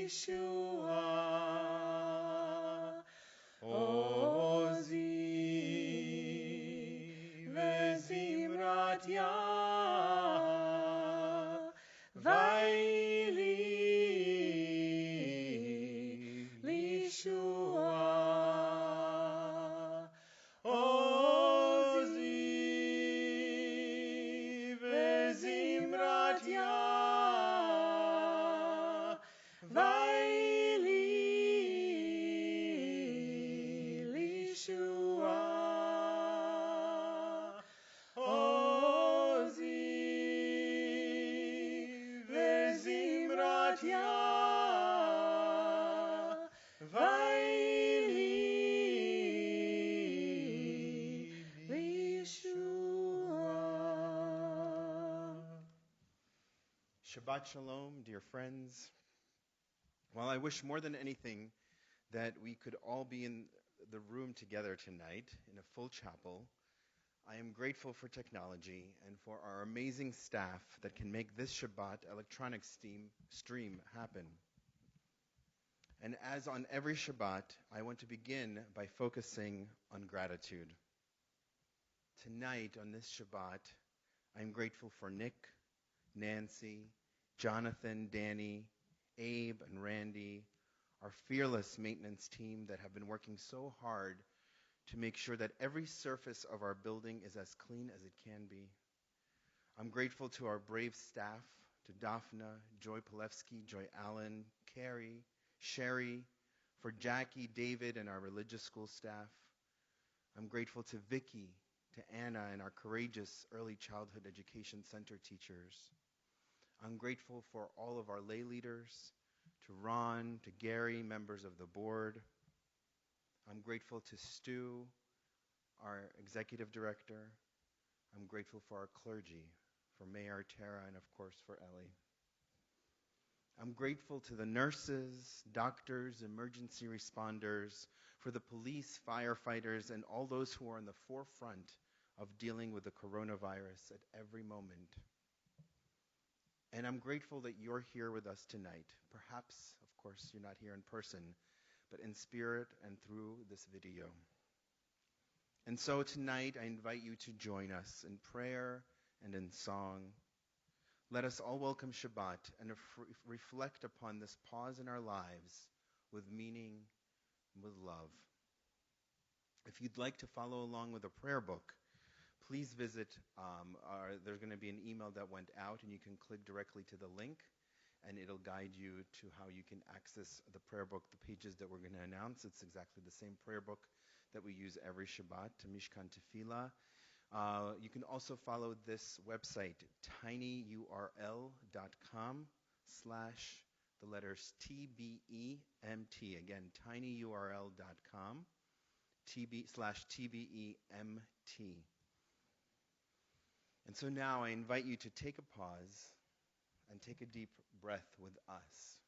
Yeshua. Ozi vezimrat Yah Vaili Lishua. Ozi vezimrat Yah Vaili Lishua. Ozi vezimrat Yah Vaili Lishua. Shabbat Shalom, dear friends. Well, I wish more than anything that we could all be in the room together tonight in a full chapel. I am grateful for technology and for our amazing staff that can make this Shabbat electronic stream happen. And as on every Shabbat, I want to begin by focusing on gratitude. Tonight, on this Shabbat, I'm grateful for Nick, Nancy, Jonathan, Danny, Abe, and Randy, our fearless maintenance team that have been working so hard to make sure that every surface of our building is as clean as it can be. I'm grateful to our brave staff, to Daphna, Joy Palevsky, Joy Allen, Carrie, Sherry, for Jackie, David, and our religious school staff. I'm grateful to Vicky, to Anna, and our courageous early childhood education center teachers. I'm grateful for all of our lay leaders, to Ron, to Gary, members of the board. I'm grateful to Stu, our executive director. I'm grateful for our clergy, for Mayor Tara, and of course for Ellie. I'm grateful to the nurses, doctors, emergency responders, for the police, firefighters, and all those who are on the forefront of dealing with the coronavirus at every moment. And I'm grateful that you're here with us tonight. Perhaps, of course, you're not here in person, but in spirit and through this video. And so tonight, I invite you to join us in prayer and in song. Let us all welcome Shabbat and reflect upon this pause in our lives with meaning and with love. If you'd like to follow along with a prayer book, please visit, there's going to be an email that went out, and you can click directly to the link, and it'll guide you to how you can access the prayer book, the pages that we're going to announce. It's exactly the same prayer book that we use every Shabbat, to Mishkan Tefillah. You can also follow this website, tinyurl.com/ the letters TBEMT. Again, tinyurl.com /TBEMT. And so now I invite you to take a pause and take a deep breath with us.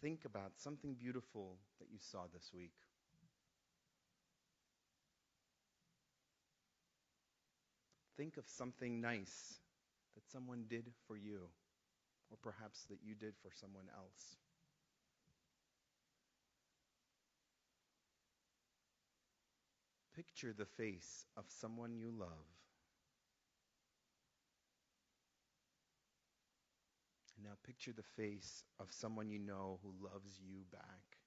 Think about something beautiful that you saw this week. Think of something nice that someone did for you, or perhaps that you did for someone else. Picture the face of someone you love. And now picture the face of someone you know who loves you back.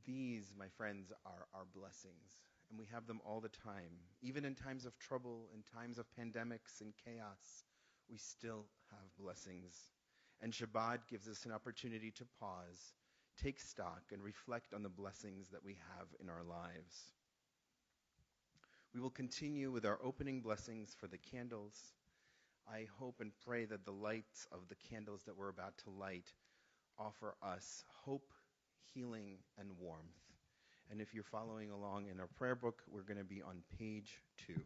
These, my friends, are our blessings, and we have them all the time. Even in times of trouble, in times of pandemics and chaos, we still have blessings. And Shabbat gives us an opportunity to pause, take stock, and reflect on the blessings that we have in our lives. We will continue with our opening blessings for the candles. I hope and pray that the lights of the candles that we're about to light offer us hope, healing, and warmth. And if you're following along in our prayer book, we're going to be on page 2.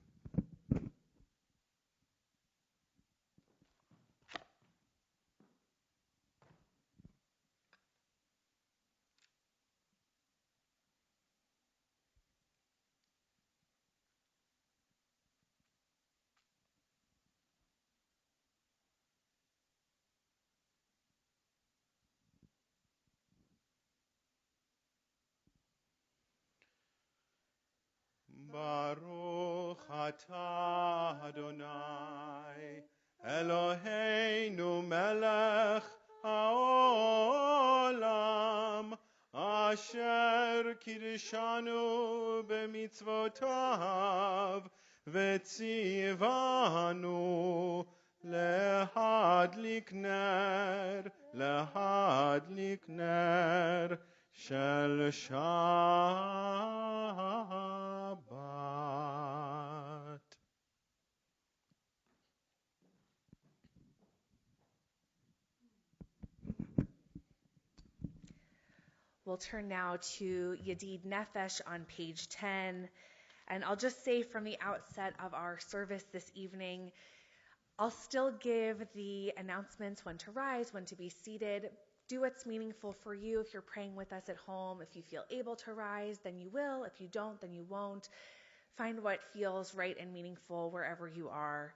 Baruch atah Adonai, Eloheinu melech haolam, asher kiddushanu b'mitzvotav, v'tzivanu lehadlik ner shel Shabbat. We'll turn now to Yedid Nefesh on page 10. And I'll just say from the outset of our service this evening, I'll still give the announcements when to rise, when to be seated. Do what's meaningful for you. If you're praying with us at home, if you feel able to rise, then you will. If you don't, then you won't. Find what feels right and meaningful wherever you are.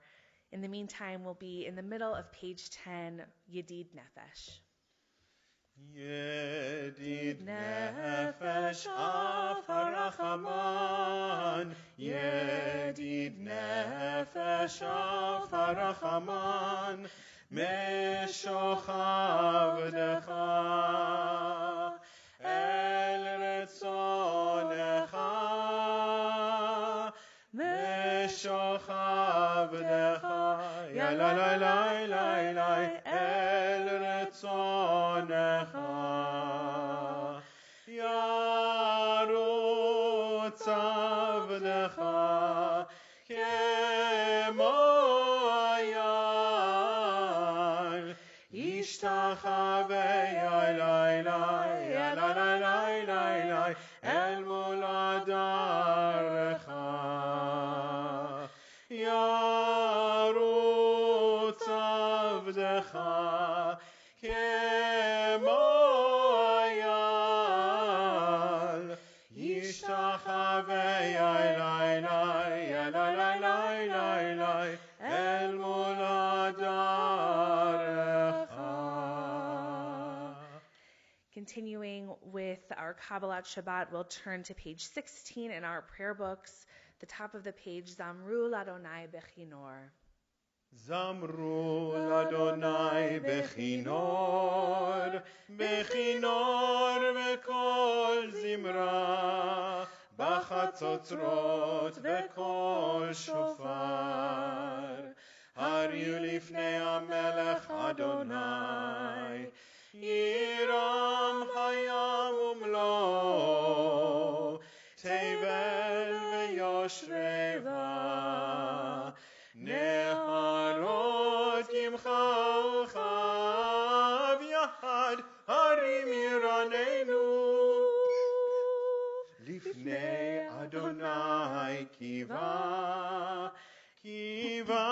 In the meantime, we'll be in the middle of page 10, Yedid Nefesh. Yedid nefesh af harachaman, Yedid nefesh af harachaman, mesochavdecha el retzonecha, mesochavdecha yalalalai el retzonecha, yarutz avdecha kemo ayal, ishtachave yalalalai el muladarecha, yarutz avdecha kemo ayal, ishtachave yalalalai el muladarecha. Continuing with our Kabbalat Shabbat, we'll turn to page 16 in our prayer books. The top of the page, Zamru l'Adonai bechinor. Zamru l'Adonai bechinor, bechinor v'kol zimra, b'chatzotzrot v'kol shofar. Hariu lifnei hamelech Adonai, Yiram hayam umlo, Tevel v'yoshreva, Neharot yimchal chav yahad, Harim yiraneinu, Lifnei Adonai kiva, kiva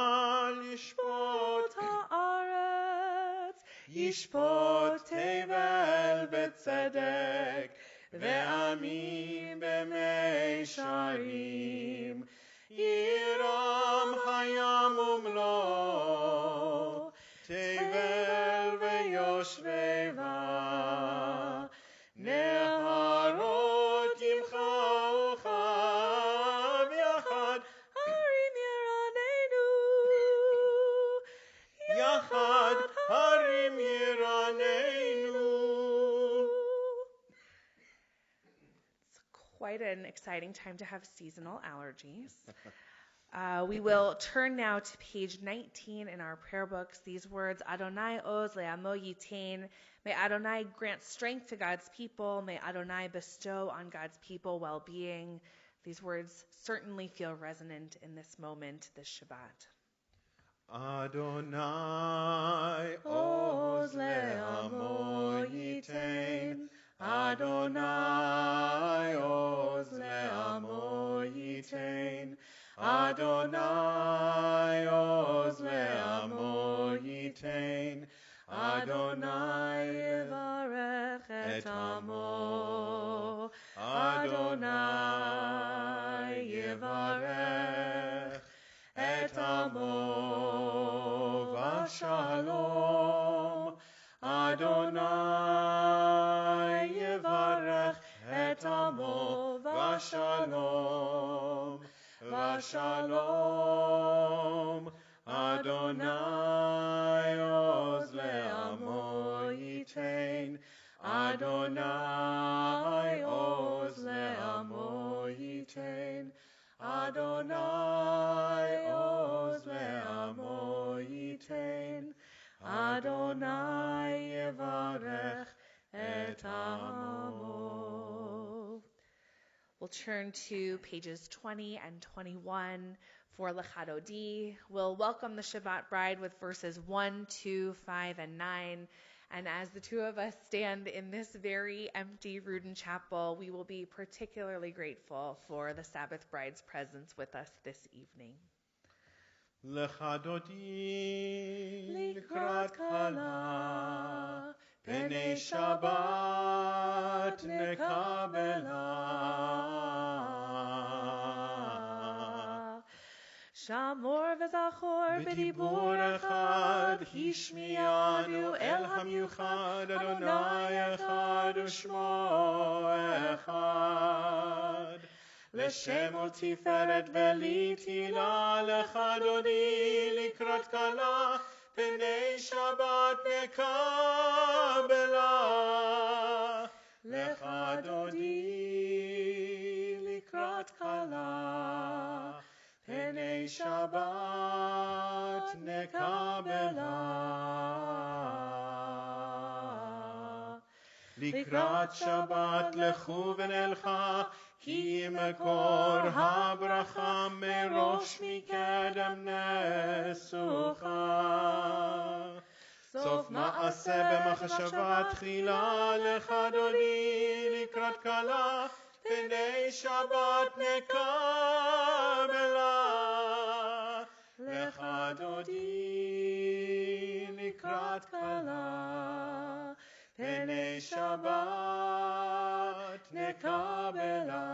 lishpot ha'aretz, yishpot tevel betzedek, ve'amim b'mei sharim, Yiram hayam umlo, tevel ve'yoshveva, neharot yimchal chav yachad, Harim yiraneinu, yachad harim yiraneinu. It's quite an exciting time to have seasonal allergies. We will turn now to page 19 in our prayer books. These words, Adonai oz le'amo yitain. May Adonai grant strength to God's people. May Adonai bestow on God's people well-being. These words certainly feel resonant in this moment, this Shabbat. Adonai oz le'amo yitain, Adonai oz le'amo yitain, Adonai oz le'amo yitain, Adonai yivarech et amo, Adonai yivarech et amo v'shalom, Adonai yivarech et amo v'shalom, השלום. Adonai oz le'amo yitain. Adonai oz le'amo yitain. Adonai oz le'amo yitain. Adonai yevarech et amo. We'll turn to pages 20 and 21 for Lechadodi. We'll welcome the Shabbat bride with verses 1, 2, 5, and 9. And as the two of us stand in this very empty Rudin chapel, we will be particularly grateful for the Sabbath bride's presence with us this evening. Lechadodi likrat kala, Penei Shabbat nekabela. Shamor v'zachor בדיבור אחד השמיענו אל המיוחד, אדוני אחד ושמו אחד. לשם ולתפארת ולתהילה לחדודי לקראת כלה, פני שבת נקבלה. לחדודי לקראת כלה, פני שבת נקבלה. לקראת שבת לכו ונלכה, כי מקור הברכה מראש מקדם נסוכה. סוף מעשה במחשבה תחילה, לחדודי לקראת כלה, פני שבת נקבלה. לחדודי לקראת כלה, פני שבת נקבלה.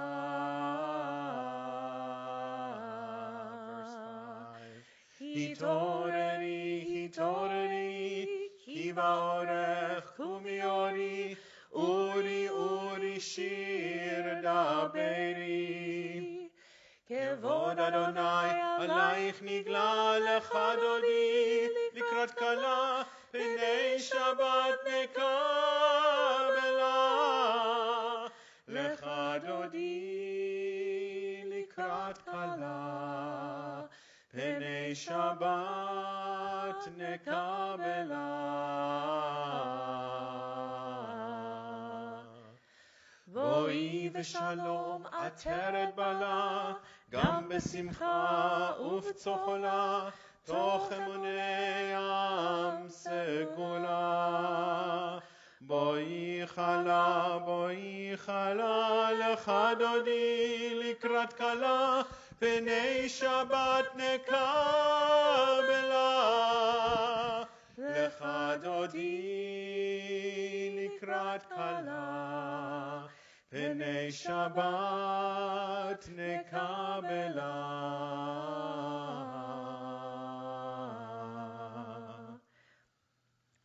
התעוררי, התעוררי, כי באורך קומי אורי, אורי, אורי, שיר דברי. כבוד אדוני עלייך נגלה, לחדודי לקראת כלה, פני שבת נקבלה. לחדודי לקראת כלה, פני שבת נקבלה. בואי ושלום עטרת בלה, גם בשמחה ובצחולה, תוך אמוני עם סגולה. בואי חלה, לחדודי לקראת כלה, פני שבת נקבלה. לחדודי לקראת כלה, פני שבת נקבלה.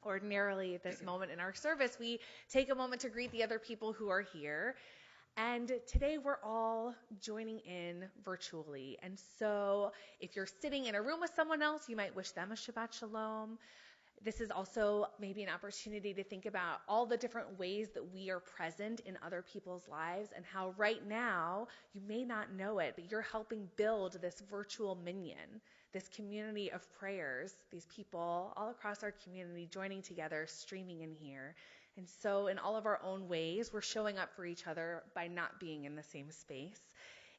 Ordinarily, at this moment in our service, we take a moment to greet the other people who are here. And today we're all joining in virtually. And so if you're sitting in a room with someone else, you might wish them a Shabbat Shalom. This is also maybe an opportunity to think about all the different ways that we are present in other people's lives and how right now, you may not know it, but you're helping build this virtual minyan, this community of prayers, these people all across our community joining together, streaming in here. And so in all of our own ways, we're showing up for each other by not being in the same space.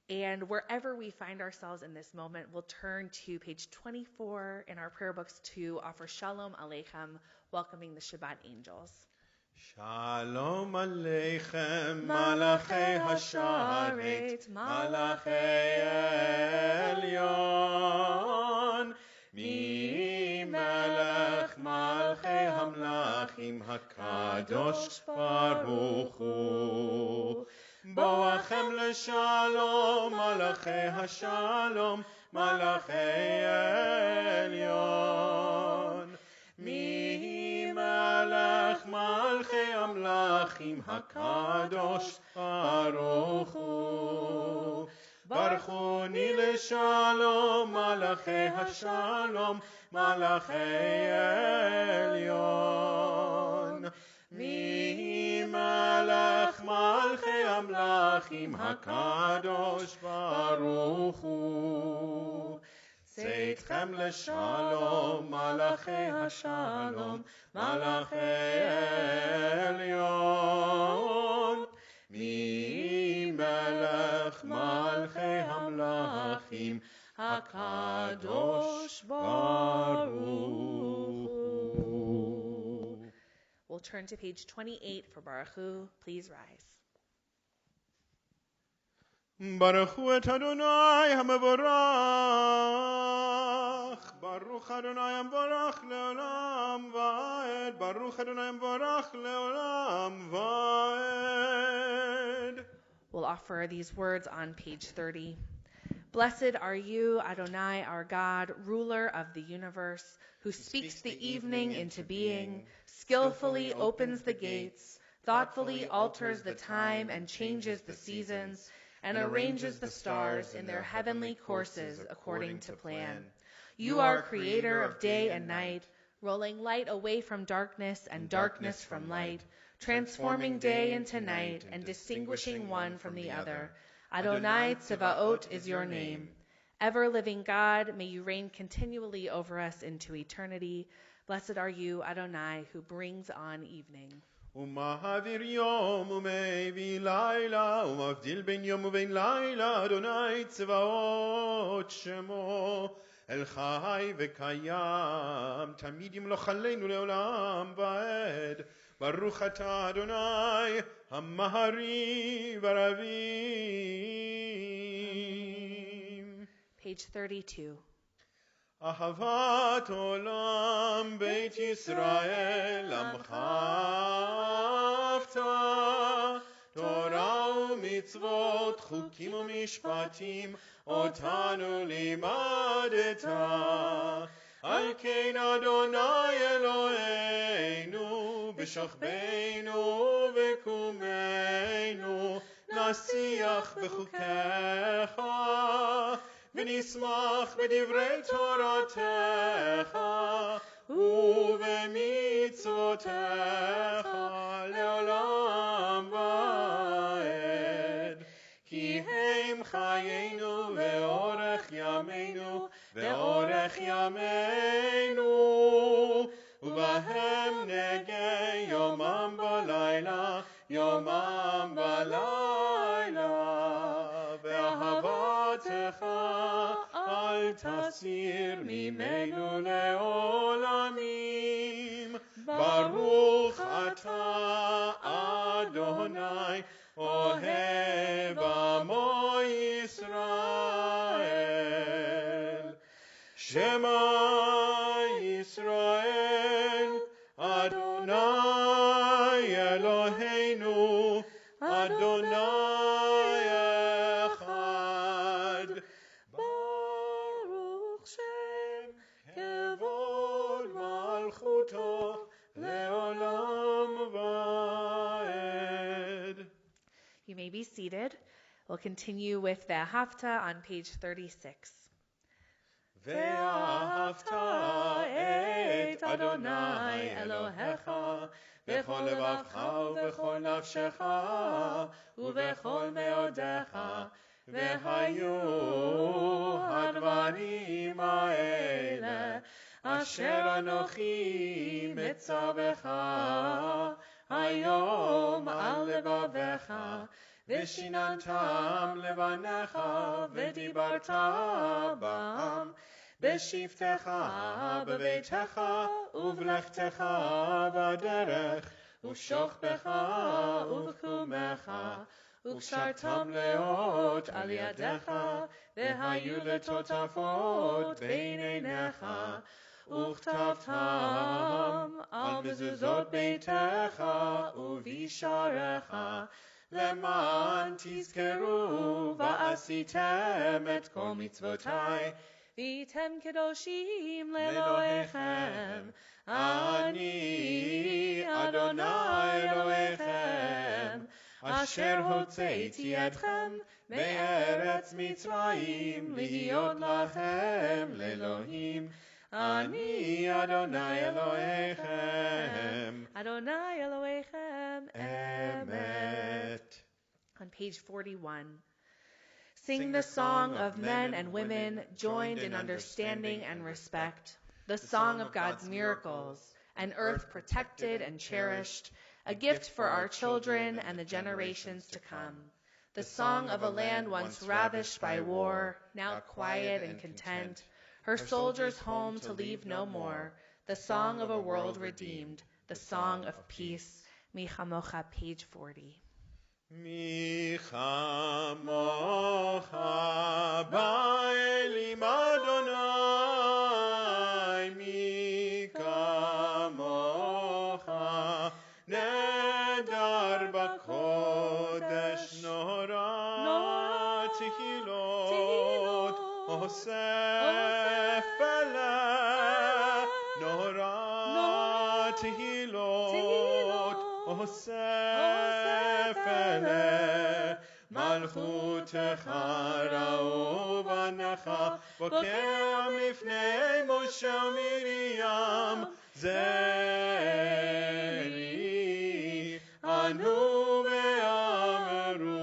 And wherever we find ourselves in this moment, we'll turn to page 24 in our prayer books to offer Shalom Aleichem, welcoming the Shabbat angels. Shalom Aleichem, Malachi Hasharet, Malachi Elyon, Mi Melech Malchei Hamlachim HaKadosh Baruch Hu. Boachem leshalom, Malachi Hashalom, Malachi Elyon. Mi Melech Malchei Hamlachim HaKadosh Baruch Hu. ברכוני לשלום, מלאכי השלום, מלאכי עליון. מי מלך מלכי המלכים הקדוש ברוך הוא. צאתכם לשלום, מלאכי השלום, מלאכי עליון. מי מלך מלכי המלכים הקדוש ברוך הוא. We'll turn to page 28 for Baruch Hu. Please rise. ברכו את אדוני המבורך, ברוך אדוני המבורך לעולם ועד, ברוך אדוני המבורך לעולם ועד. We'll offer these words on page 30. Blessed are you, Adonai, our God, ruler of the universe, who speaks the evening into being, skillfully opens the gates, thoughtfully alters the time and changes the seasons, and arranges the stars in their heavenly courses according to plan. You are creator of day and night, rolling light away from darkness and darkness from light, transforming day into night and distinguishing one from the other. Adonai Tzevaot is your name. Ever-living God, may you reign continually over us into eternity. Blessed are you, Adonai, who brings on evening. ומעביר יום ומביא לילה, ומבדיל בין יום ובין לילה, אדוני צבאות שמו, אל חי וקיים, תמיד ימלוך עלינו לעולם ועד. ברוך אתה אדוני, המהרי ורבים. Page 32. אהבת עולם בית ישראל עמך אהבת, תורה ומצוות חוקים ומשפטים אותנו לימדת. על כן אדוני אלוהינו בשוכבנו ובקומנו נשיח בחוקיך ונשמח בדברי תורתך ובמצוותיך לעולם ועד. כי הם חיינו ואורך ימינו ואורך ימינו, ובהם נגע יומם בלילה, יומם בלילה. ואהבתך אל תסיר ממנו לעולמים. ברוך אתה אדוני אוהב עמו ישראל. שמע ישראל אדוני אלוהינו אדוני אחד. ברוך שם כבוד מלכותו לעולם ועד. You may be seated. We'll continue with the Hafta on page 36. ואהבת את אדוני אלוהיך בכל לבבך ובכל נפשך ובכל מאודיך, והיו הדברים האלה אשר אנוכי מצווך היום על לבביך, ושיננתם לבניך ודיברת בם בשבתך בביתך ובלכתך בדרך ובשוכבך ובקומך, וקשרתם לאות על ידיך והיו לטוטפות בין עיניך, וכתבתם על מזוזות ביתך ובישעריך, למען תזכרו ועשיתם את כל מצוותי, והייתם קדושים לאלוהיכם. אני אדוני אלוהיכם, אשר הוצאתי אתכם מארץ מצרים, להיות לכם לאלוהים. אני אדוני אלוהיכם. Adonai Elohechem Emet. On page 41. Sing the song of men and women joined in understanding and respect, the song of God's miracles, an earth protected and cherished, a gift for our children and the generations to come. The song of a land once ravished by war, now quiet and content, her soldiers home to leave no more, the song of a world redeemed, the song of peace. Mi chamocha, page 40. Mi chamocha ba'elim Adonai, mi kamocha nedar b'kodesh nora tehilot osef eleh nora tehilot osef eleh malchutecha ra'u banecha bokeram lifnei Moshe u'Miriam zeri anu ve'ameru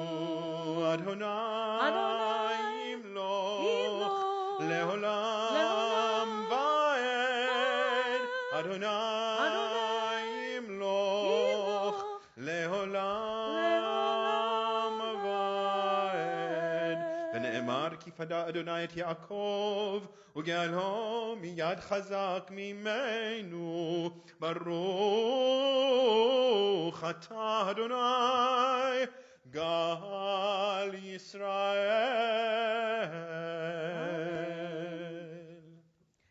Adonai yimloch leolam va'ed Adonai yimloch leolam va'ed v'ne'emar ki fada Adonai et Yaakov uge'alo miyad chazak mimenu baruch atah Adonai gal Yisrael.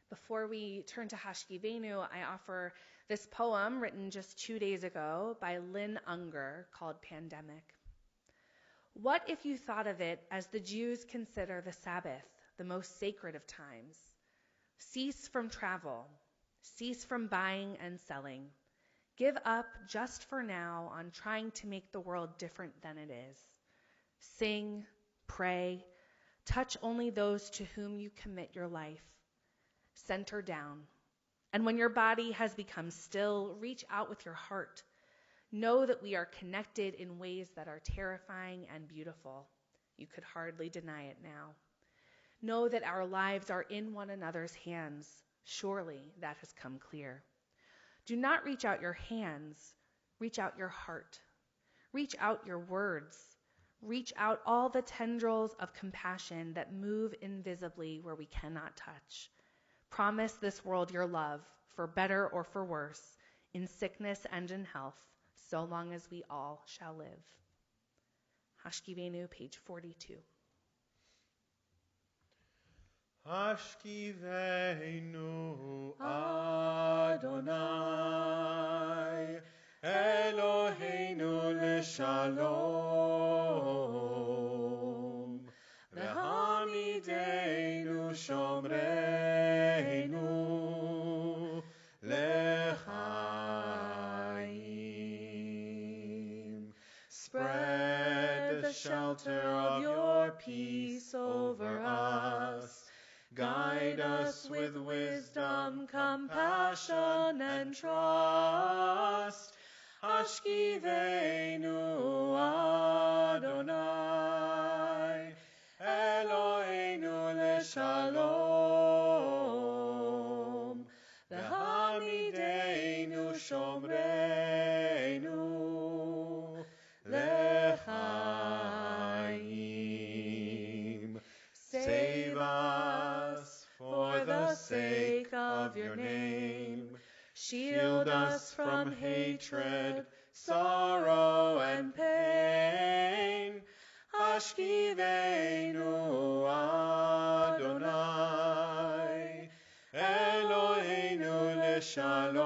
Before we turn to Hashkiveinu, I offer this poem written just 2 days ago by Lynn Unger called Pandemic. What if you thought of it as the Jews consider the Sabbath, the most sacred of times? Cease from travel, cease from buying and selling. Give up just for now on trying to make the world different than it is. Sing, pray, touch only those to whom you commit your life. Center down. And when your body has become still, reach out with your heart. Know that we are connected in ways that are terrifying and beautiful. You could hardly deny it now. Know that our lives are in one another's hands. Surely that has come clear. Do not reach out your hands. Reach out your heart. Reach out your words. Reach out all the tendrils of compassion that move invisibly where we cannot touch. Promise this world your love, for better or for worse, in sickness and in health, so long as we all shall live. Hashkiveinu, page 42. Hashkiveinu Adonai Eloheinu l'shalom v'hamideinu shomreinu lechaim. Spread the shelter of your peace over us. Guide us with wisdom, compassion, and trust. Hashkiveinu Adonai Eloheinu l'shalom v'hamideinu shomreinu lechaim. Save us for the sake of your name. Shield us from hatred, sorrow, and pain. Hashkiveinu Adonai Eloheinu l'shalom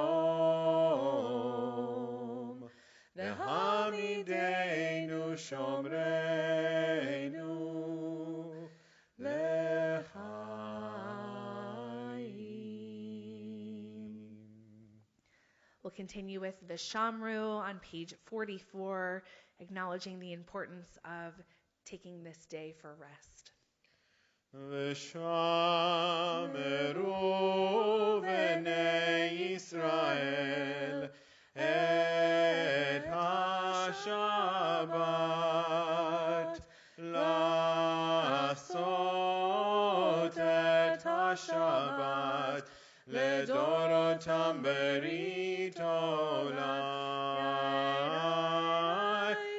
v'hamideinu shomreinu lechaim. We'll We'll continue with the Shamru on page 44, acknowledging the importance of taking this day for rest. V'shameru b'nei Yisrael et ha-Shabbat la'asot et ha-Shabbat לדורותם ברית עולם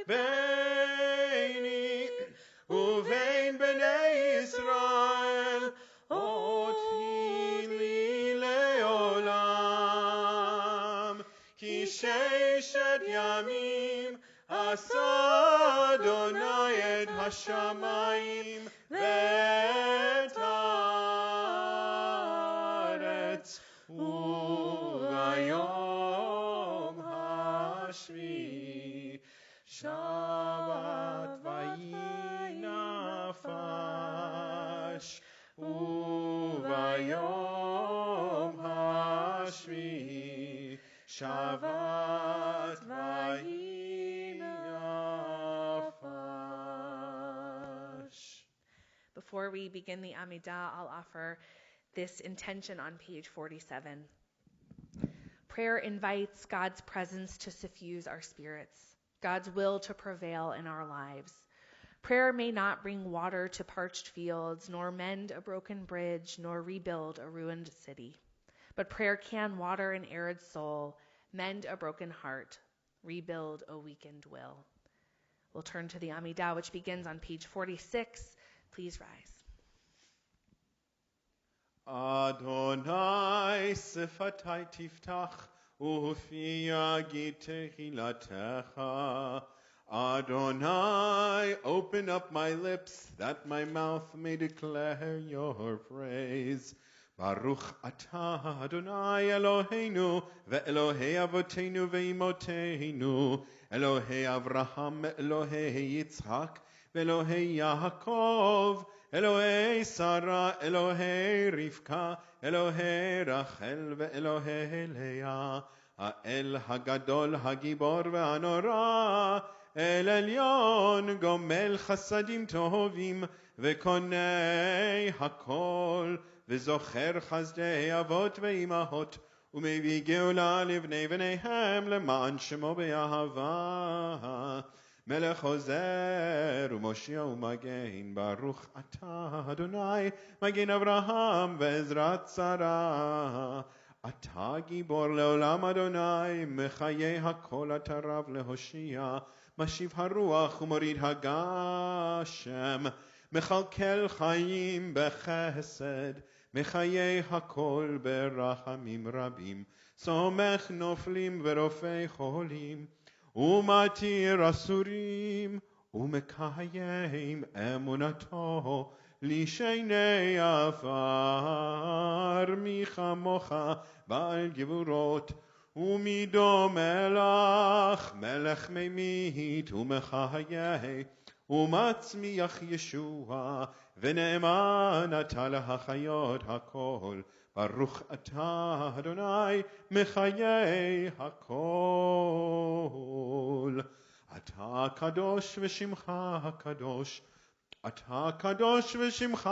ביני ובין בני ישראל אותי לי לעולם כי ששת ימים עשה אדוני את השמיים ואת הארץ וביום השביעי שבת ויהי נפש וביום השביעי שבת ויהי נפש. Before we begin the Amidah, I'll offer this intention on page 47. Prayer invites God's presence to suffuse our spirits, God's will to prevail in our lives. Prayer may not bring water to parched fields, nor mend a broken bridge, nor rebuild a ruined city. But prayer can water an arid soul, mend a broken heart, rebuild a weakened will. We'll turn to the Amidah, which begins on page 46. Please rise. Adonai sifatai tiftach ufi yagid tehilatecha. Adonai, open up my lips that my mouth may declare your praise. Baruch atah Adonai Eloheinu ve'Elohei avoteinu ve'imotenu Elohei Avraham ve'Elohei Yitzchak ve'Elohei Yaakov Elohei Sarah, Elohei Rivka, Elohei Rachel ve'Elohei Leah, Ha'el Hagadol Hagibor ve'Hanora, El Elyon Gomel Chasadim Tovim ve'Konei Hakol ve'Zocher Chazdei Avot ve'Imahot u'mevii Geula livnei v'neihem leman shemo be'ahava. מלך עוזר ומושיע ומגן, ברוך אתה אדוני, מגן אברהם ועזרת שרה. אתה גיבור לעולם אדוני, מחיי הכל אתה רב להושיע, משיב הרוח ומוריד הגשם, מכלכל חיים בחסד, מחיי הכל ברחמים רבים, סומך נופלים ורופא חולים, ומתיר אסורים, ומקיים אמונתו, לשני עפר, מי כמוך בעל גבורות, ומידו מלך, מלך ממית ומחיה, ומצמיח ישוע, ונאמן אתה להחיות הכל. ברוך אתה אדוני מחיי הכל. אתה קדוש ושמך קדוש, אתה קדוש ושמך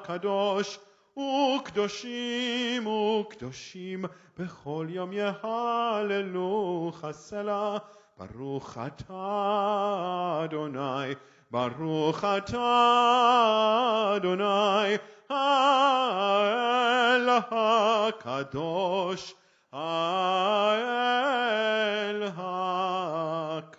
קדוש, וקדושים וקדושים בכל יום יהללוך סלה. ברוך אתה אדוני, ברוך אתה אדוני, האל הקדוש, האל הקדוש.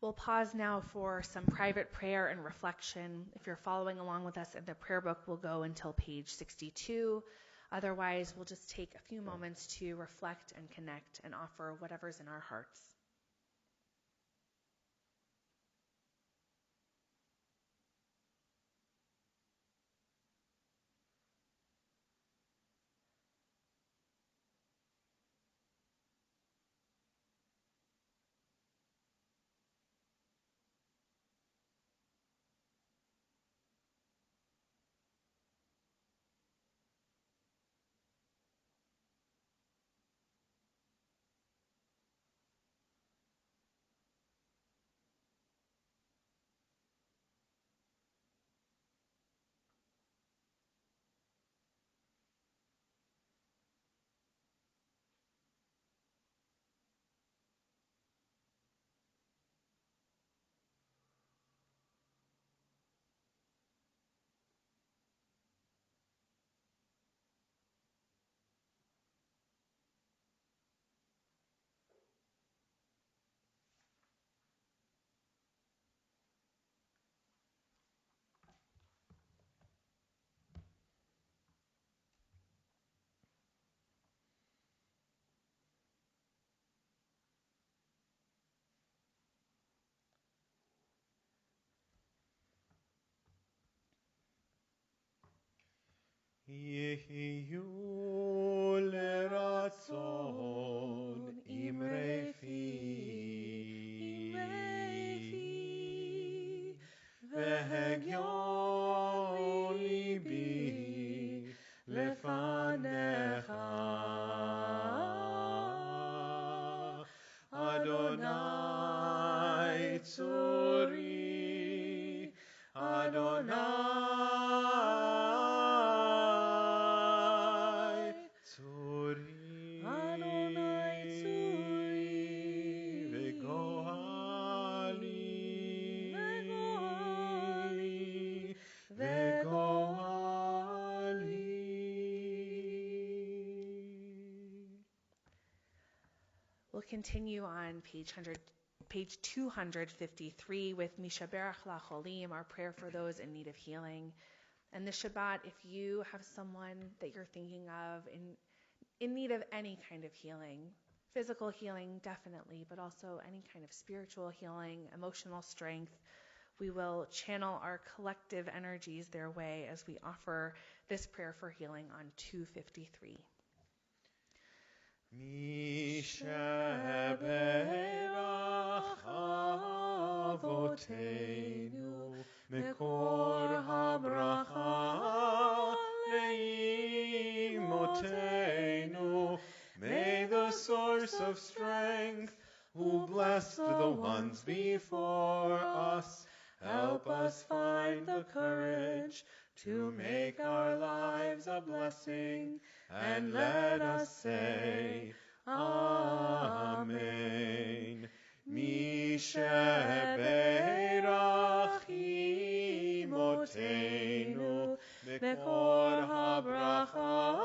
We'll pause now for some private prayer and reflection. If you're following along with us in the prayer book, we'll go until page 62. Otherwise, we'll just take a few moments to reflect and connect and offer whatever's in our hearts. יהיו לרצון אמרי פי והגיון ליבי לפניך אדוני צורי אדוני צורי וגואלי We'll continue on page 253 with Mishaberach Lacholim, our prayer for those in need of healing. And this Shabbat, if you have someone that you're thinking of in need of any kind of healing, physical healing definitely, but also any kind of spiritual healing, emotional strength, we will channel our collective energies their way as we offer this prayer for healing on 253. משברך אבותינו מקור הברכה לאמותינו. May the source of strength, who blessed the ones before us, help us find the courage to make our lives a blessing, and let us say, Amen. משברך אמותינו מקור הברכה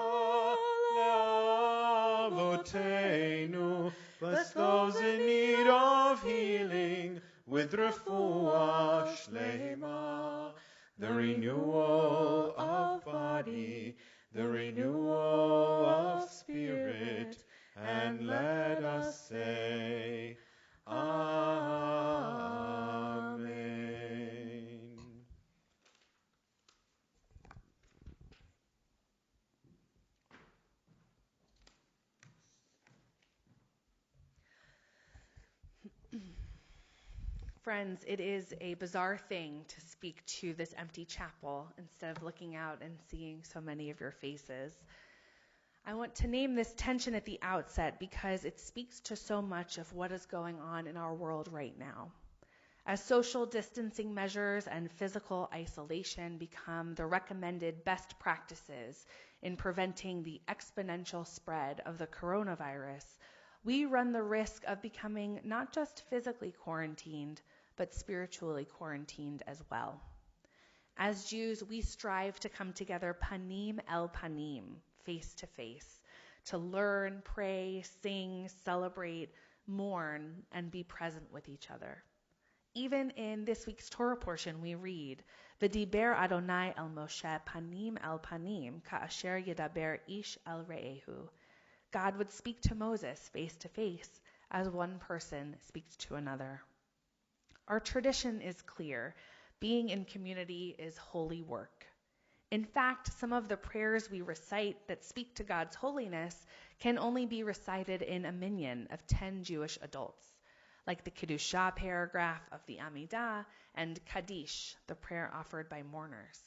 לאבותינו. Bless those in need of healing with refuah shlema, the renewal of body, the renewal of spirit, and let us say, Amen. Friends, it is a bizarre thing to speak to this empty chapel instead of looking out and seeing so many of your faces. I want to name this tension at the outset because it speaks to so much of what is going on in our world right now. As social distancing measures and physical isolation become the recommended best practices in preventing the exponential spread of the coronavirus, we run the risk of becoming not just physically quarantined, but spiritually quarantined as well. As Jews, we strive to come together panim el panim, face to face, to learn, pray, sing, celebrate, mourn, and be present with each other. Even in this week's Torah portion, we read, V'diber Adonai el Moshe panim el panim, ka'asher yedaber ish el re'ehu. God would speak to Moses face to face as one person speaks to another. Our tradition is clear. Being in community is holy work. In fact, some of the prayers we recite that speak to God's holiness can only be recited in a minyan of 10 Jewish adults, like the Kiddush paragraph of the Amidah and Kaddish, the prayer offered by mourners.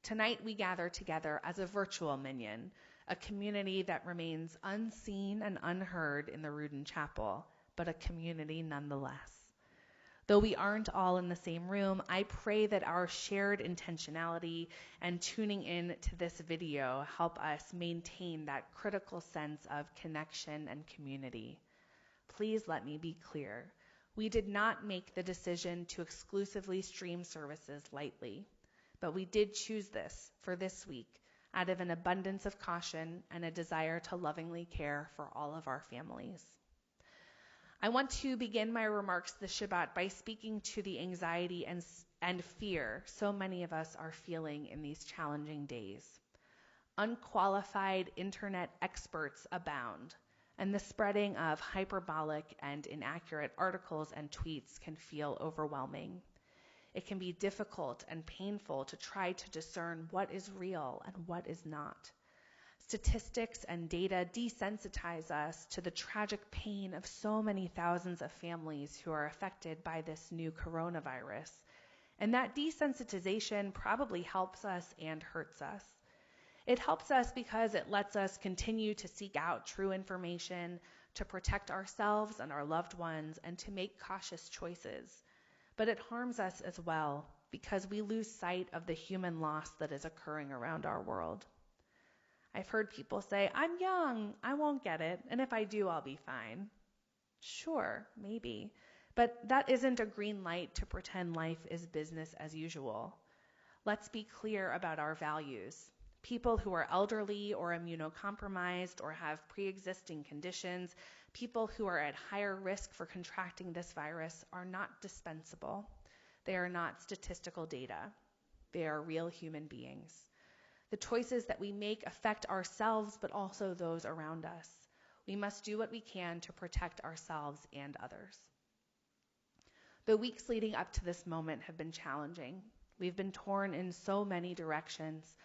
Tonight we gather together as a virtual minyan, a community that remains unseen and unheard in the Rudin Chapel, but a community nonetheless. Though we aren't all in the same room, I pray that our shared intentionality and tuning in to this video help us maintain that critical sense of connection and community. Please let me be clear. We did not make the decision to exclusively stream services lightly, but we did choose this for this week out of an abundance of caution and a desire to lovingly care for all of our families. I want to begin my remarks this Shabbat by speaking to the anxiety and fear so many of us are feeling in these challenging days. Unqualified internet experts abound, and the spreading of hyperbolic and inaccurate articles and tweets can feel overwhelming. it can be difficult and painful to try to discern what is real and what is not. Statistics and data desensitize us to the tragic pain of so many thousands of families who are affected by this new coronavirus. And that desensitization probably helps us and hurts us. It helps us because it lets us continue to seek out true information, to protect ourselves and our loved ones, and to make cautious choices. But it harms us as well because we lose sight of the human loss that is occurring around our world. I've heard people say, "I'm young, I won't get it, and if I do, I'll be fine." Sure, maybe. But that isn't a green light to pretend life is business as usual. Let's be clear about our values. People who are elderly or immunocompromised or have pre-existing conditions, people who are at higher risk for contracting this virus are not dispensable. They are not statistical data. They are real human beings. The choices that we make affect ourselves, but also those around us. We must do what we can to protect ourselves and others. The weeks leading up to this moment have been challenging. We've been torn in so many directions,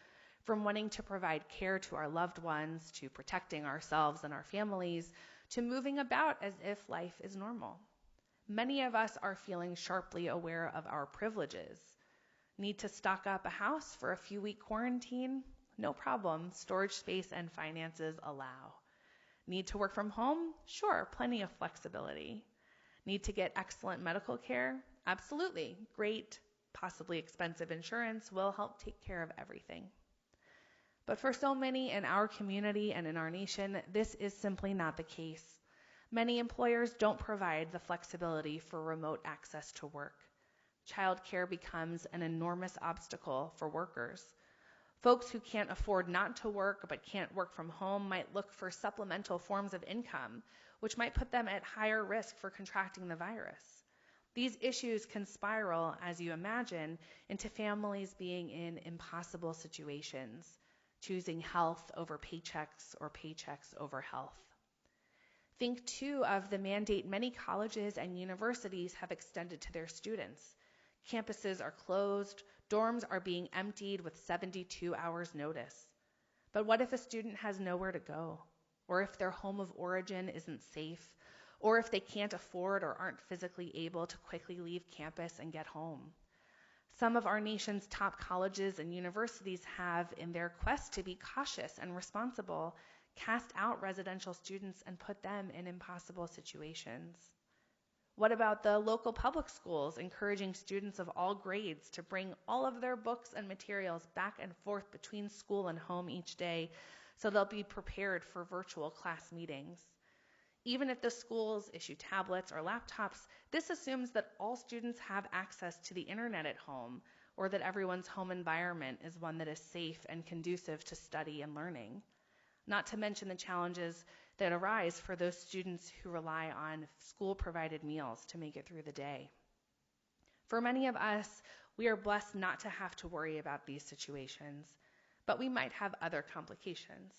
from wanting to provide care to our loved ones, to protecting ourselves and our families, to moving about as if life is normal. Many of us are feeling sharply aware of our privileges. Need to stock up a house for a few-week quarantine? No problem. Storage space and finances allow. Need to work from home? Sure, plenty of flexibility. Need to get excellent medical care? Absolutely. Great, possibly expensive insurance will help take care of everything. But for so many in our community and in our nation, this is simply not the case. Many employers don't provide the flexibility for remote access to work. Childcare becomes an enormous obstacle for workers. Folks who can't afford not to work but can't work from home might look for supplemental forms of income, which might put them at higher risk for contracting the virus. These issues can spiral, as you imagine, into families being in impossible situations, choosing health over paychecks or paychecks over health. Think, too, of the mandate many colleges and universities have extended to their students. Campuses are closed, dorms are being emptied with 72 hours notice. But what if a student has nowhere to go? Or if their home of origin isn't safe? Or if they can't afford or aren't physically able to quickly leave campus and get home? Some of our nation's top colleges and universities have, in their quest to be cautious and responsible, cast out residential students and put them in impossible situations. What about the local public schools encouraging students of all grades to bring all of their books and materials back and forth between school and home each day so they'll be prepared for virtual class meetings? Even if the schools issue tablets or laptops, this assumes that all students have access to the internet at home, or that everyone's home environment is one that is safe and conducive to study and learning. Not to mention the challenges that arise for those students who rely on school-provided meals to make it through the day. For many of us, we are blessed not to have to worry about these situations, but we might have other complications.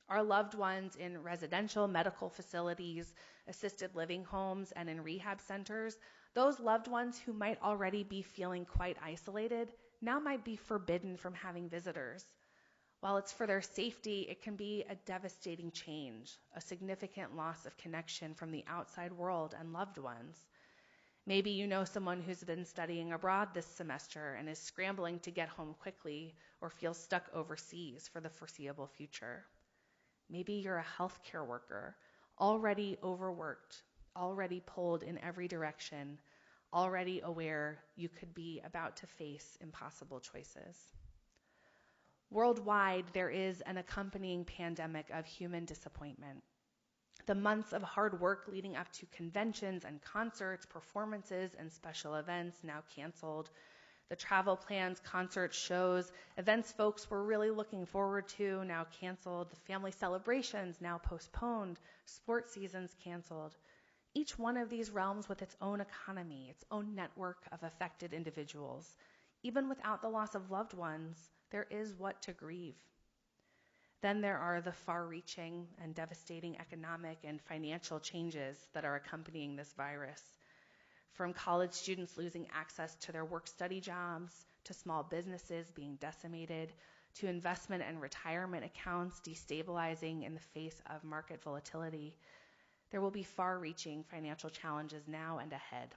Our loved ones in residential medical facilities, assisted living homes, and in rehab centers, those loved ones who might already be feeling quite isolated, now might be forbidden from having visitors. While it's for their safety, it can be a devastating change, a significant loss of connection from the outside world and loved ones. Maybe you know someone who's been studying abroad this semester and is scrambling to get home quickly or feels stuck overseas for the foreseeable future. Maybe you're a healthcare worker, already overworked, already pulled in every direction, already aware you could be about to face impossible choices. Worldwide, there is an accompanying pandemic of human disappointment. The months of hard work leading up to conventions and concerts, performances, and special events now canceled. The travel plans, concerts, shows, events folks were really looking forward to now canceled. The family celebrations now postponed. Sports seasons canceled. Each one of these realms with its own economy, its own network of affected individuals. Even without the loss of loved ones, there is what to grieve. Then there are the far-reaching and devastating economic and financial changes that are accompanying this virus. from college students losing access to their work-study jobs, to small businesses being decimated, to investment and retirement accounts destabilizing in the face of market volatility. There will be far-reaching financial challenges now and ahead.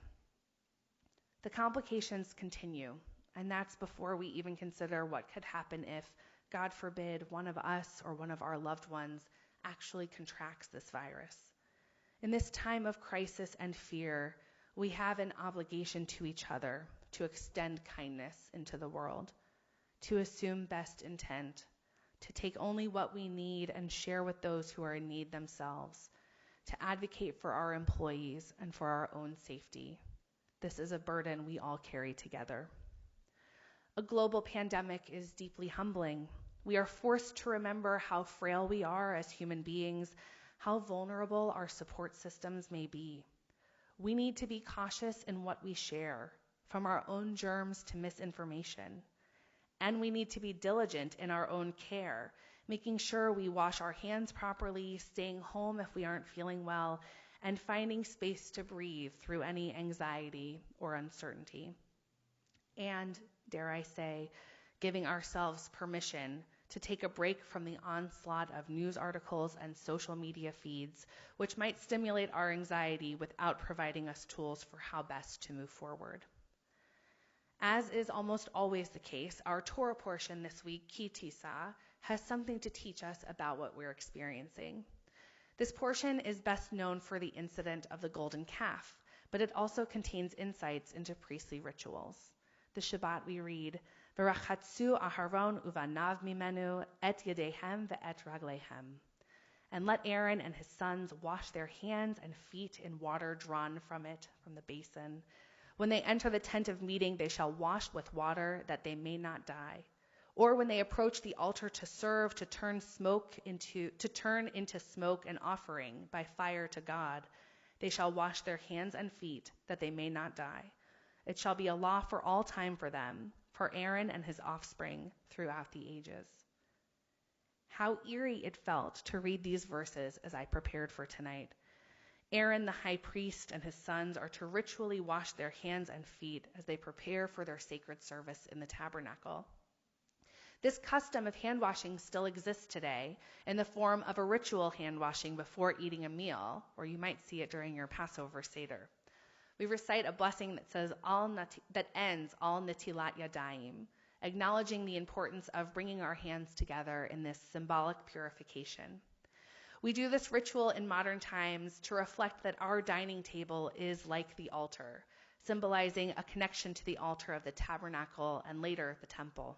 The complications continue, and that's before we even consider what could happen if, God forbid, one of us or one of our loved ones actually contracts this virus. In this time of crisis and fear, we have an obligation to each other to extend kindness into the world, to assume best intent, to take only what we need and share with those who are in need themselves, to advocate for our employees and for our own safety. This is a burden we all carry together. A global pandemic is deeply humbling. We are forced to remember how frail we are as human beings, how vulnerable our support systems may be. We need to be cautious in what we share, from our own germs to misinformation. And we need to be diligent in our own care, making sure we wash our hands properly, staying home if we aren't feeling well, and finding space to breathe through any anxiety or uncertainty. And, dare I say, giving ourselves permission to take a break from the onslaught of news articles and social media feeds, which might stimulate our anxiety without providing us tools for how best to move forward. As is almost always the case, our Torah portion this week, Ki Tisa, has something to teach us about what we're experiencing. This portion is best known for the incident of the golden calf, but it also contains insights into priestly rituals. The Shabbat we read, V'rachatzu Aharon uvanav mimenu et yedehem ve'et raglehem. And let Aaron and his sons wash their hands and feet in water drawn from it, from the basin. When they enter the tent of meeting, they shall wash with water, that they may not die. Or when they approach the altar to serve, to turn into smoke an offering by fire to God, they shall wash their hands and feet, that they may not die. It shall be a law for all time for them, for Aaron and his offspring throughout the ages. How eerie it felt to read these verses as I prepared for tonight. Aaron, the high priest, and his sons are to ritually wash their hands and feet as they prepare for their sacred service in the tabernacle. This custom of hand washing still exists today in the form of a ritual hand washing before eating a meal, or you might see it during your Passover Seder. We recite a blessing that ends all netilat yadayim, acknowledging the importance of bringing our hands together in this symbolic purification. We do this ritual in modern times to reflect that our dining table is like the altar, symbolizing a connection to the altar of the tabernacle and later the temple.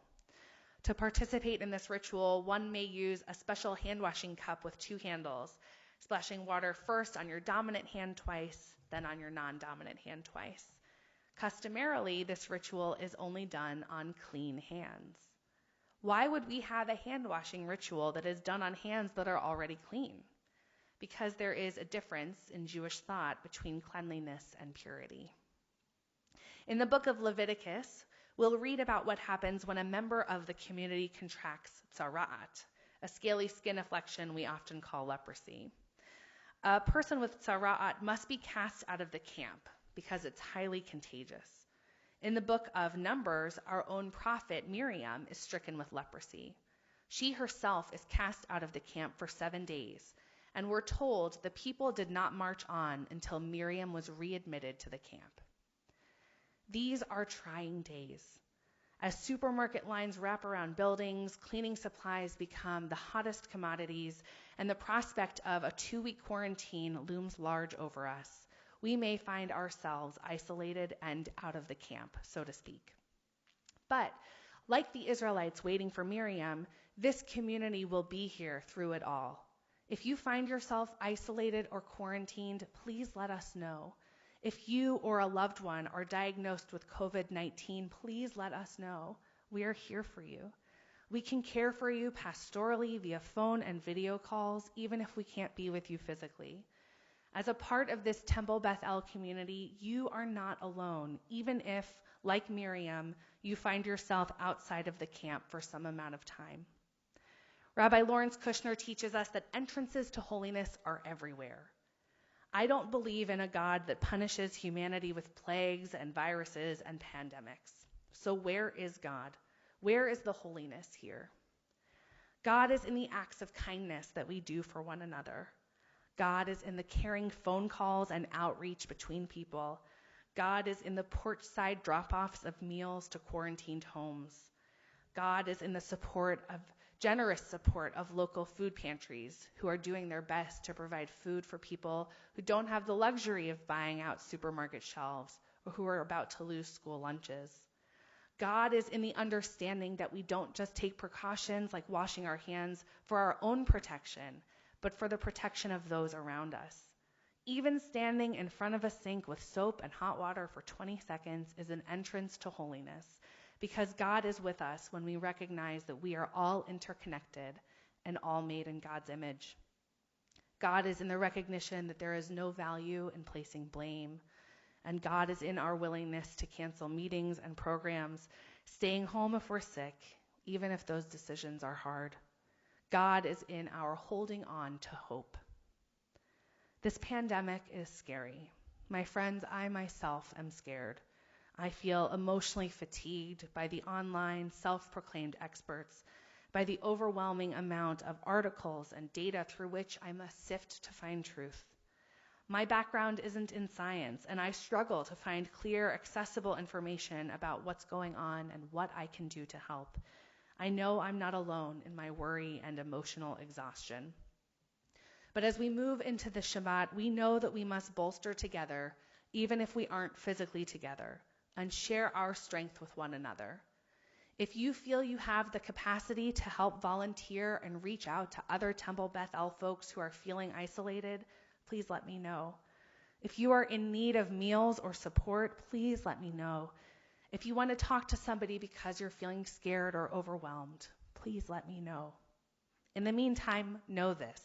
To participate in this ritual, one may use a special hand-washing cup with two handles, splashing water first on your dominant hand twice, then on your non-dominant hand twice. Customarily, this ritual is only done on clean hands. Why would we have a hand-washing ritual that is done on hands that are already clean? Because there is a difference in Jewish thought between cleanliness and purity. In the book of Leviticus, we'll read about what happens when a member of the community contracts tzara'at, a scaly skin affliction we often call leprosy. A person with tzara'at must be cast out of the camp because it's highly contagious. In the book of Numbers, our own prophet Miriam is stricken with leprosy. She herself is cast out of the camp for 7 days, and we're told the people did not march on until Miriam was readmitted to the camp. These are trying days. As supermarket lines wrap around buildings, cleaning supplies become the hottest commodities, and the prospect of a 2-week quarantine looms large over us, we may find ourselves isolated and out of the camp, so to speak. But, like the Israelites waiting for Miriam, this community will be here through it all. If you find yourself isolated or quarantined, please let us know. If you or a loved one are diagnosed with COVID-19, please let us know. We are here for you. We can care for you pastorally via phone and video calls, even if we can't be with you physically. As a part of this Temple Beth-El community, you are not alone, even if, like Miriam, you find yourself outside of the camp for some amount of time. Rabbi Lawrence Kushner teaches us that entrances to holiness are everywhere. I don't believe in a God that punishes humanity with plagues and viruses and pandemics. So where is God? Where is the holiness here? God is in the acts of kindness that we do for one another. God is in the caring phone calls and outreach between people. God is in the porch-side drop-offs of meals to quarantined homes. God is in the generous support of local food pantries who are doing their best to provide food for people who don't have the luxury of buying out supermarket shelves or who are about to lose school lunches. God is in the understanding that we don't just take precautions like washing our hands for our own protection, but for the protection of those around us. Even standing in front of a sink with soap and hot water for 20 seconds is an entrance to holiness, because God is with us when we recognize that we are all interconnected and all made in God's image. God is in the recognition that there is no value in placing blame, and God is in our willingness to cancel meetings and programs, staying home if we're sick, even if those decisions are hard. God is in our holding on to hope. This pandemic is scary. My friends, I myself am scared. I feel emotionally fatigued by the online self-proclaimed experts, by the overwhelming amount of articles and data through which I must sift to find truth. My background isn't in science, and I struggle to find clear, accessible information about what's going on and what I can do to help. I know I'm not alone in my worry and emotional exhaustion. But as we move into the Shabbat, we know that we must bolster together, even if we aren't physically together, and share our strength with one another. If you feel you have the capacity to help volunteer and reach out to other Temple Beth-El folks who are feeling isolated, please let me know. If you are in need of meals or support, please let me know. If you want to talk to somebody because you're feeling scared or overwhelmed, please let me know. In the meantime, know this.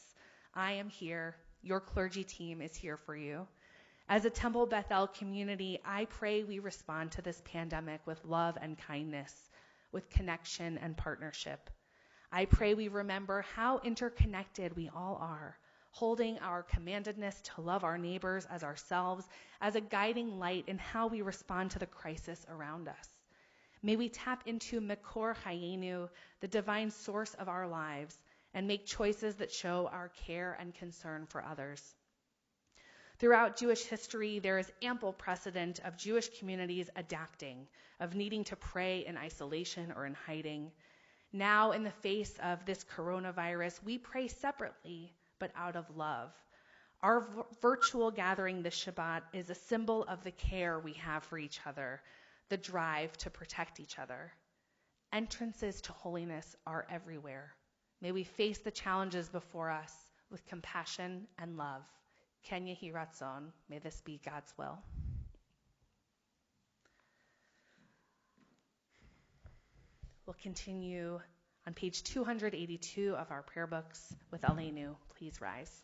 I am here. Your clergy team is here for you. As a Temple Beth-El community, I pray we respond to this pandemic with love and kindness, with connection and partnership. I pray we remember how interconnected we all are, holding our commandedness to love our neighbors as ourselves as a guiding light in how we respond to the crisis around us. May we tap into Makor Hayenu, the divine source of our lives, and make choices that show our care and concern for others. Throughout Jewish history, there is ample precedent of Jewish communities adapting, of needing to pray in isolation or in hiding. Now, in the face of this coronavirus, we pray separately, but out of love. Our virtual gathering this Shabbat is a symbol of the care we have for each other, the drive to protect each other. Entrances to holiness are everywhere. May we face the challenges before us with compassion and love. Ken Yehi Ratzon, may this be God's will. We'll continue on page 282 of our prayer books with Aleinu. Please rise.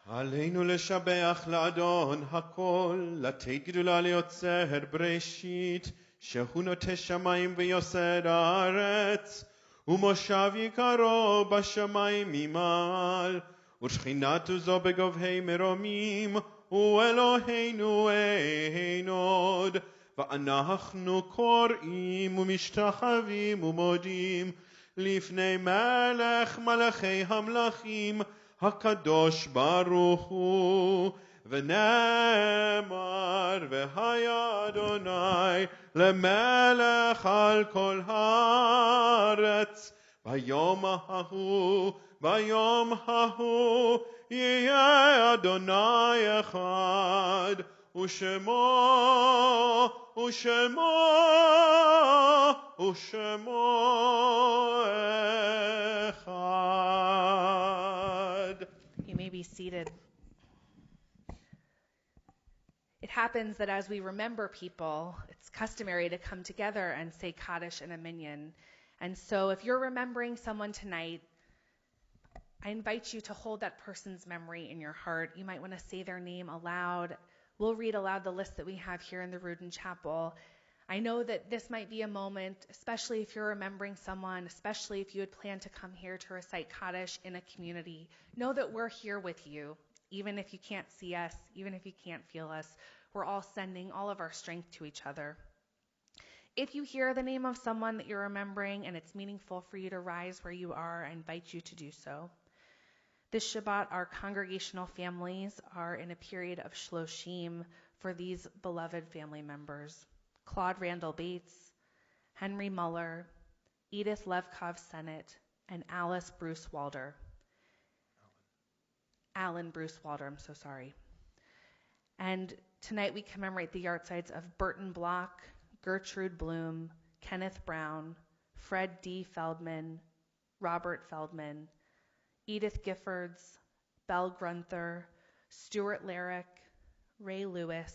עלינו לשבח לאדון הכל, לתת גדולה ליוצר בראשית, שהוא נוטה שמיים ויוסד הארץ, ומושב יקרו בשמיים ממעל, ושכינתו זו בגובהי מרומים, הוא אלוהינו אין עוד. ואנחנו קוראים ומשתחווים ומודים לפני מלך מלכי המלכים, הקדוש ברוך הוא, ונאמר והיה אדוני למלך על כל הארץ. ביום ההוא יהיה אדוני אחד, ושמו אחד. You may be seated. It happens that as we remember people, it's customary to come together and say Kaddish and a minyan. And so if you're remembering someone tonight, I invite you to hold that person's memory in your heart. You might want to say their name aloud. We'll read aloud the list that we have here in the Rudin Chapel. I know that this might be a moment, especially if you're remembering someone, especially if you had planned to come here to recite Kaddish in a community. Know that we're here with you, even if you can't see us, even if you can't feel us. We're all sending all of our strength to each other. If you hear the name of someone that you're remembering and it's meaningful for you to rise where you are, I invite you to do so. This Shabbat, our congregational families are in a period of shloshim for these beloved family members. Claude Randall Bates, Henry Muller, Edith Levkov Sennett, and Alice Bruce Walder. Alan Bruce Walder, I'm so sorry. And tonight we commemorate the yahrzeits of Burton Block, Gertrude Bloom, Kenneth Brown, Fred D. Feldman, Robert Feldman, Edith Giffords, Belle Grunther, Stuart Larrick, Ray Lewis,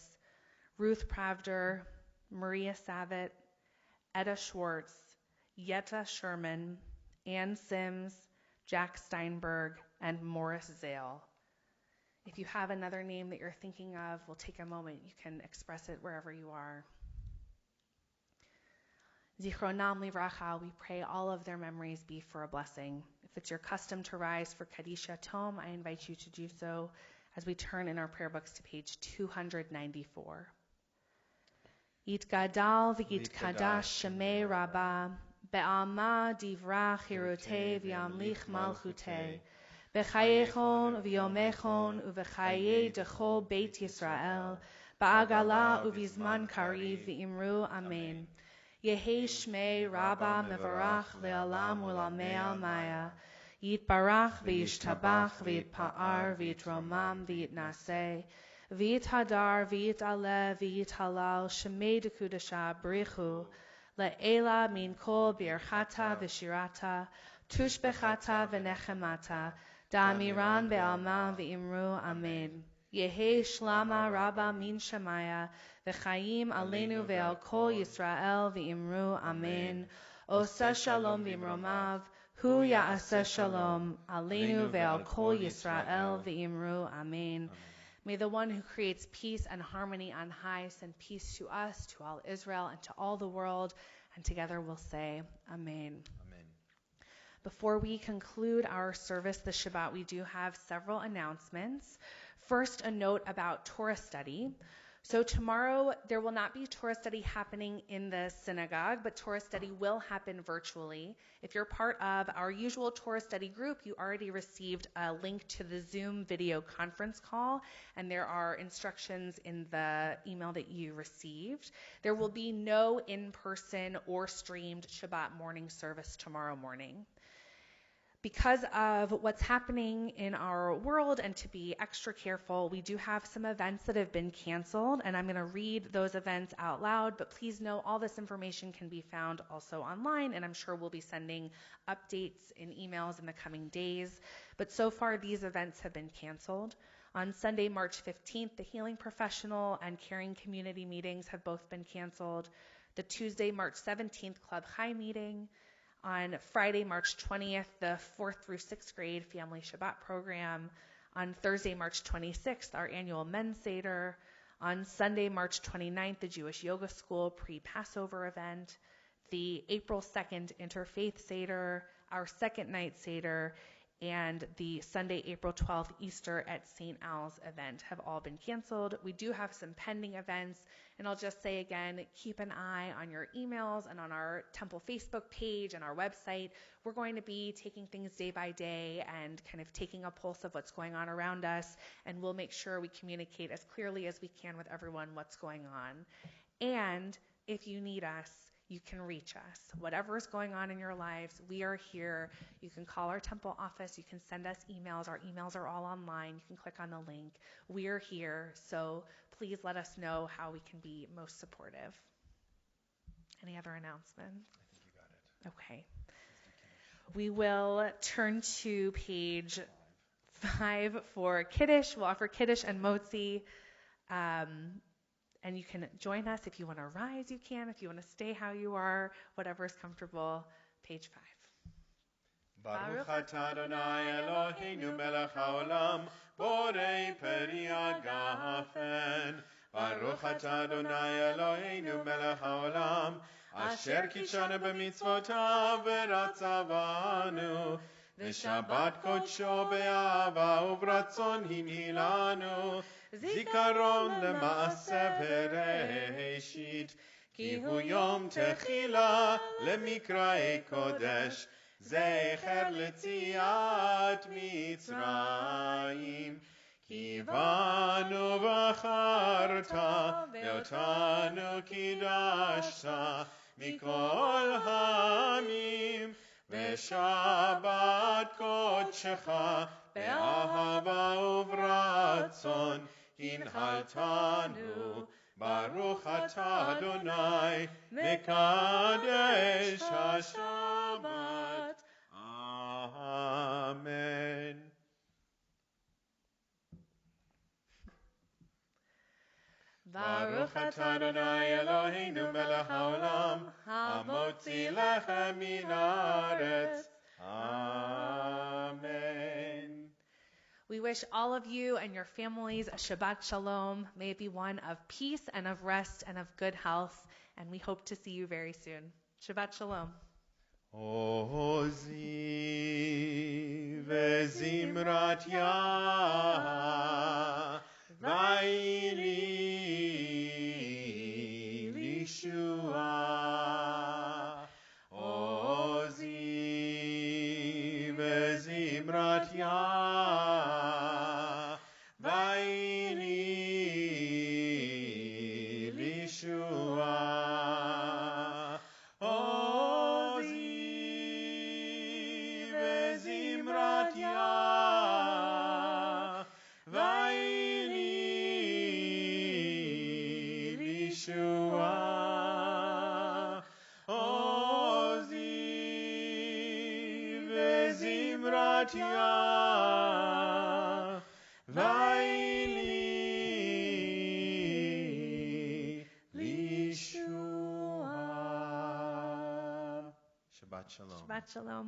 Ruth Pravder, Maria Savitt, Etta Schwartz, Yetta Sherman, Ann Sims, Jack Steinberg, and Morris Zale. If you have another name that you're thinking of, we'll take a moment. You can express it wherever you are. Zichronam livracha, we pray all of their memories be for a blessing. If it's your custom to rise for Kaddish Tome, I invite you to do so as we turn in our prayer books to page 294. Yitgadal v'yitkadash shemei rabbah, be'alma divrach hirutei v'yamlich malchutei, b'chayechon v'yomechon u'v'chayei dechol Beit Yisrael, ba'agala u'vizman kariv v'imru amen. Yehi shmei rabbah mevarach le'alam u'lamei almaya, yitbarach v'yishtabach v'yitpa'ar v'yitromam v'yitnaseh, v'yithadar v'yit'aleh v'yithalal shemei dekudasha brichu, le'ela min kol birchata v'shirata, tushbechata v'nechemata, da'amiran be'alma v'imru amen. Yehi shlama rabba min shemaya, v'chayim aleinu ve'al kol Yisrael v'imru amen. Osa shalom v'imromav, hu ya'aseh shalom, aleinu ve'al kol Yisrael v'imru amen. May the one who creates peace and harmony on high send peace to us, to all Israel, and to all the world. And together we'll say, Amen. Amen. Before we conclude our service this Shabbat, we do have several announcements. First, a note about Torah study. So tomorrow, there will not be Torah study happening in the synagogue, but Torah study will happen virtually. If you're part of our usual Torah study group, you already received a link to the Zoom video conference call, and there are instructions in the email that you received. There will be no in-person or streamed Shabbat morning service tomorrow morning. Because of what's happening in our world and to be extra careful, we do have some events that have been canceled, and I'm going to read those events out loud, but please know all this information can be found also online, and I'm sure we'll be sending updates in emails in the coming days. But so far, these events have been canceled. On Sunday, March 15th, the Healing Professional and Caring Community meetings have both been canceled. The Tuesday, March 17th, Club Chai meeting. On Friday, March 20th, the 4th through 6th grade Family Shabbat program. On Thursday, March 26th, our annual Men's Seder. On Sunday, March 29th, the Jewish Yoga School pre-Passover event. The April 2nd Interfaith Seder, our second night Seder, and the Sunday, April 12th Easter at St. Al's event have all been canceled. We do have some pending events, and I'll just say again, keep an eye on your emails and on our Temple Facebook page and our website. We're going to be taking things day by day and kind of taking a pulse of what's going on around us, and we'll make sure we communicate as clearly as we can with everyone what's going on. And if you need us, you can reach us. Whatever is going on in your lives, we are here. You can call our temple office. You can send us emails. Our emails are all online. You can click on the link. We are here, so please let us know how we can be most supportive. Any other announcements? I think you got it. Okay. We will turn to page 5 for Kiddush. We'll offer Kiddush and Motzi. And you can join us. If you want to rise, you can. If you want to stay how you are, whatever is comfortable. Page 5. Baruch atah Adonai Eloheinu melech haolam, borei peri hagafen, Baruch atah Adonai Eloheinu melech haolam, asher kidshanu b'mitzvotav v'ratzavanu, v'shabbat kodsho be'ahava u'b'ratzon hinilanu, zikaron le'maaseh bereishit, ki hu yom techila lemikraei kodesh, zecher letziat Mitzrayim. כי בנו בחרת, ואותנו קידשת מכל העמים, ושבת קודשך באהבה וברצון הנהלתנו. ברוך אתה אדוני מקדש השבת. אמן. Baruch atah Adonai Eloheinu melech haolam, המוציא לחם מן הארץ. Amen. We wish all of you and your families a Shabbat Shalom. May it be one of peace and of rest and of good health. And we hope to see you very soon. Shabbat Shalom. עוזי וזמרת ויהי לי לישועה. עוזי וזמרת ויהי לי לישועה. עוזי וזמרת ויהי לי לישועה. עוזי וזמרת ויהי לי לישועה. Shabbat Shalom. Shabbat Shalom.